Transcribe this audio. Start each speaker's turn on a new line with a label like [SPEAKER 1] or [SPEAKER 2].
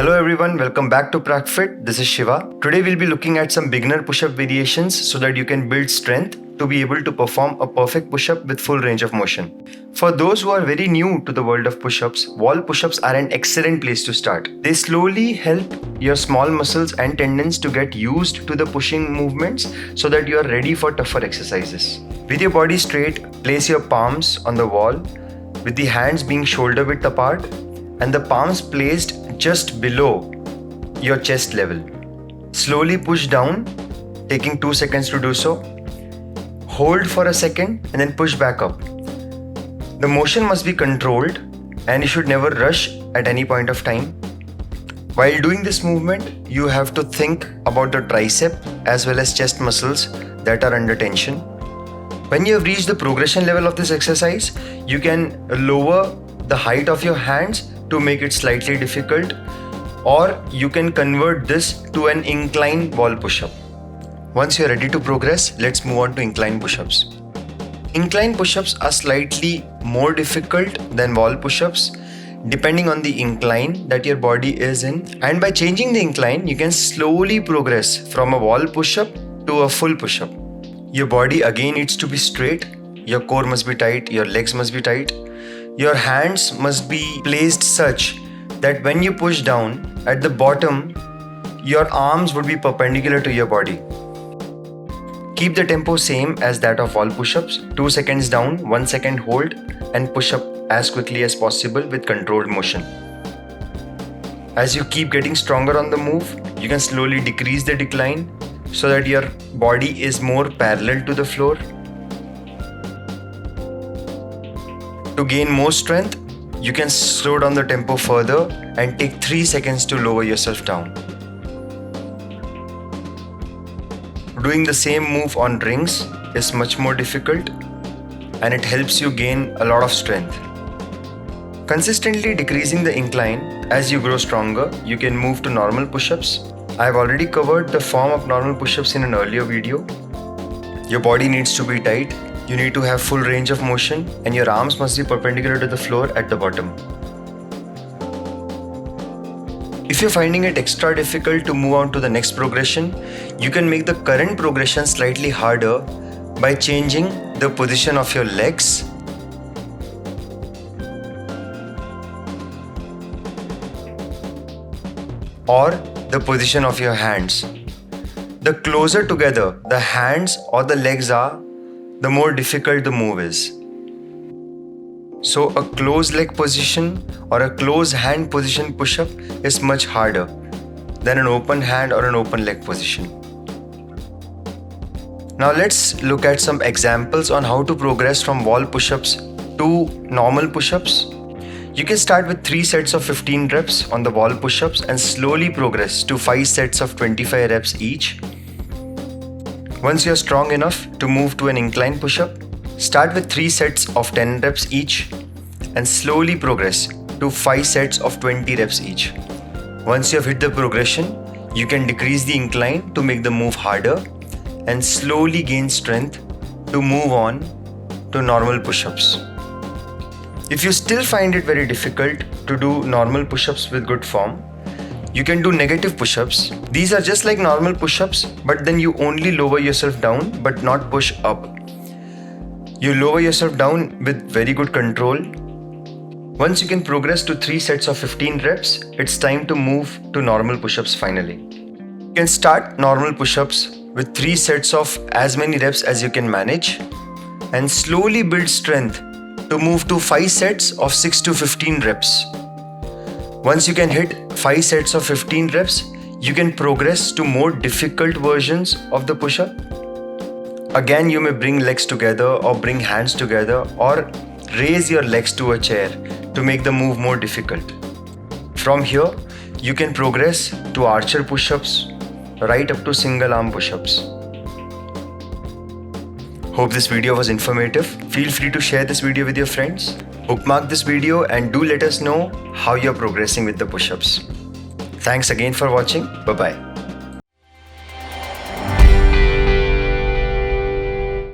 [SPEAKER 1] Hello everyone, welcome back to PracFit. This is Shiva. Today we'll be looking at some beginner push-up variations so that you can build strength to be able to perform a perfect push-up with full range of motion. For those who are very new to the world of push-ups, wall push-ups are an excellent place to start. They slowly help your small muscles and tendons to get used to the pushing movements so that you are ready for tougher exercises. With your body straight, place your palms on the wall with the hands being shoulder width apart and the palms placed just below your chest level. Slowly push down, taking 2 seconds to do so. Hold for a second and then push back up. The motion must be controlled and you should never rush at any point of time. While doing this movement, you have to think about the tricep as well as chest muscles that are under tension. When you have reached the progression level of this exercise, you can lower the height of your hands to make it slightly difficult, or you can convert this to an incline wall push-up. Once you're ready to progress, let's move on to incline push-ups. Incline push-ups are slightly more difficult than wall push-ups depending on the incline that your body is in, and by changing the incline, you can slowly progress from a wall push-up to a full push-up. Your body again needs to be straight, your core must be tight, your legs must be tight. Your hands must be placed such that when you push down, at the bottom, your arms would be perpendicular to your body. Keep the tempo same as that of wall push-ups, 2 seconds down, 1 second hold, and push up as quickly as possible with controlled motion. As you keep getting stronger on the move, you can slowly decrease the decline so that your body is more parallel to the floor. To gain more strength, you can slow down the tempo further and take 3 seconds to lower yourself down. Doing the same move on rings is much more difficult and it helps you gain a lot of strength. Consistently decreasing the incline as you grow stronger, you can move to normal push-ups. I have already covered the form of normal push-ups in an earlier video. Your body needs to be tight. You need to have full range of motion and your arms must be perpendicular to the floor at the bottom. If you're finding it extra difficult to move on to the next progression, you can make the current progression slightly harder by changing the position of your legs or the position of your hands. The closer together the hands or the legs are, the more difficult the move is. So a closed leg position or a closed hand position push-up is much harder than an open hand or an open leg position. Now let's look at some examples on how to progress from wall push-ups to normal push-ups. You can start with 3 sets of 15 reps on the wall push-ups and slowly progress to 5 sets of 25 reps each. Once you're strong enough to move to an incline push-up, start with 3 sets of 10 reps each and slowly progress to 5 sets of 20 reps each. Once you have hit the progression, you can decrease the incline to make the move harder and slowly gain strength to move on to normal push-ups. If you still find it very difficult to do normal push-ups with good form, you can do negative push-ups. These are just like normal push-ups, but then you only lower yourself down but not push up. You lower yourself down with very good control. Once you can progress to 3 sets of 15 reps, it's time to move to normal push-ups finally. You can start normal push-ups with 3 sets of as many reps as you can manage and slowly build strength to move to 5 sets of 6 to 15 reps. Once you can hit 5 sets of 15 reps, you can progress to more difficult versions of the push-up. Again, you may bring legs together or bring hands together or raise your legs to a chair to make the move more difficult. From here, you can progress to archer push-ups right up to single arm push-ups. Hope this video was informative. Feel free to share this video with your friends. Bookmark this video and do let us know how you're progressing with the push-ups. Thanks again for watching. Bye-bye.